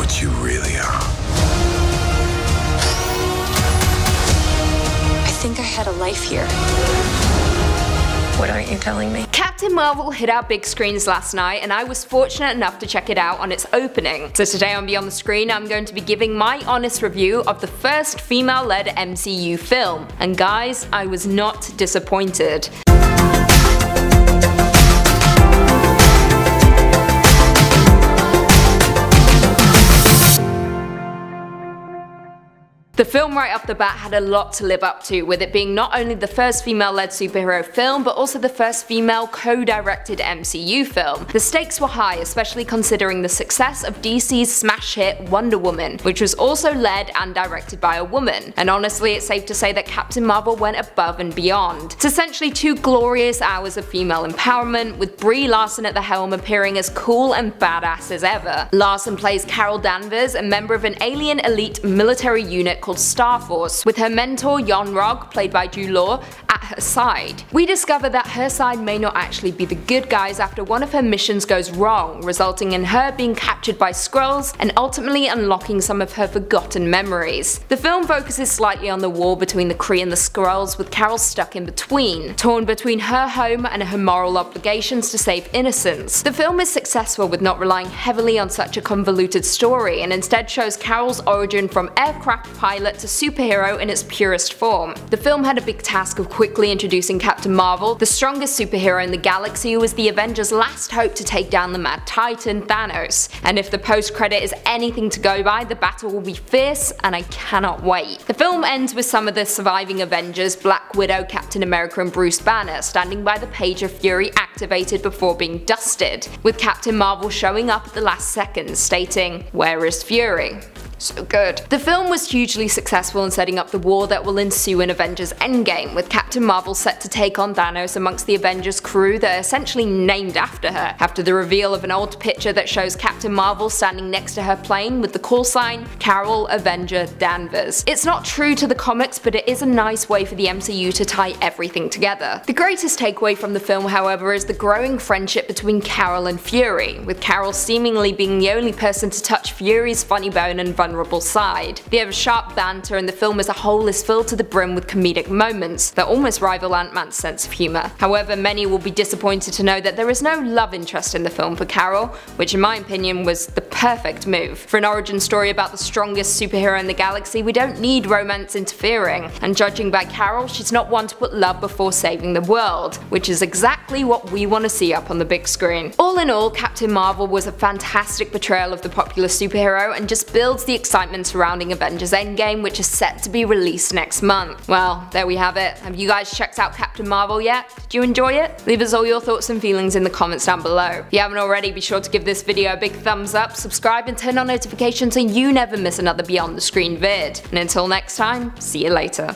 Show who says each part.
Speaker 1: what you really are.
Speaker 2: I think I had a life here.
Speaker 3: What aren't you telling me?
Speaker 4: Captain Marvel hit our big screens last night, and I was fortunate enough to check it out on its opening. So today on Beyond the Screen, I'm going to be giving my honest review of the first female-led MCU film. And guys, I was not disappointed. The film right off the bat had a lot to live up to, with it being not only the first female-led superhero film, but also the first female co-directed MCU film. The stakes were high, especially considering the success of DC's smash hit Wonder Woman, which was also led and directed by a woman. And honestly, it's safe to say that Captain Marvel went above and beyond. It's essentially 2 glorious hours of female empowerment, with Brie Larson at the helm appearing as cool and badass as ever. Larson plays Carol Danvers, a member of an alien elite military unit called Star Force, with her mentor Yon-Rogg, played by Jude Law, at her side. We discover that her side may not actually be the good guys after one of her missions goes wrong, resulting in her being captured by Skrulls and ultimately unlocking some of her forgotten memories. The film focuses slightly on the war between the Kree and the Skrulls, with Carol stuck in between, torn between her home and her moral obligations to save innocents. The film is successful with not relying heavily on such a convoluted story, and instead shows Carol's origin from aircraft pilot to superhero in its purest form. The film had a big task of quickly introducing Captain Marvel, the strongest superhero in the galaxy who was the Avengers' last hope to take down the Mad Titan, Thanos. And if the post-credit is anything to go by, the battle will be fierce, and I cannot wait. The film ends with some of the surviving Avengers, Black Widow, Captain America and Bruce Banner, standing by the page of Fury activated before being dusted, with Captain Marvel showing up at the last second, stating, "Where is Fury?" So good. The film was hugely successful in setting up the war that will ensue in Avengers Endgame, with Captain Marvel set to take on Thanos amongst the Avengers crew that are essentially named after her, after the reveal of an old picture that shows Captain Marvel standing next to her plane with the call sign Carol Avenger Danvers. It's not true to the comics, but it is a nice way for the MCU to tie everything together. The greatest takeaway from the film, however, is the growing friendship between Carol and Fury, with Carol seemingly being the only person to touch Fury's funny bone and vulnerable side. They have sharp banter, and the film as a whole is filled to the brim with comedic moments that almost rival Ant-Man's sense of humour. However, many will be disappointed to know that there is no love interest in the film for Carol, which in my opinion was the perfect move. For an origin story about the strongest superhero in the galaxy, we don't need romance interfering, and judging by Carol, she's not one to put love before saving the world, which is exactly what we want to see up on the big screen. All in all, Captain Marvel was a fantastic portrayal of the popular superhero and just builds the excitement surrounding Avengers Endgame, which is set to be released next month. Well, there we have it. Have you guys checked out Captain Marvel yet? Did you enjoy it? Leave us all your thoughts and feelings in the comments down below. If you haven't already, be sure to give this video a big thumbs up, subscribe and turn on notifications so you never miss another Beyond the Screen vid. And until next time, see you later.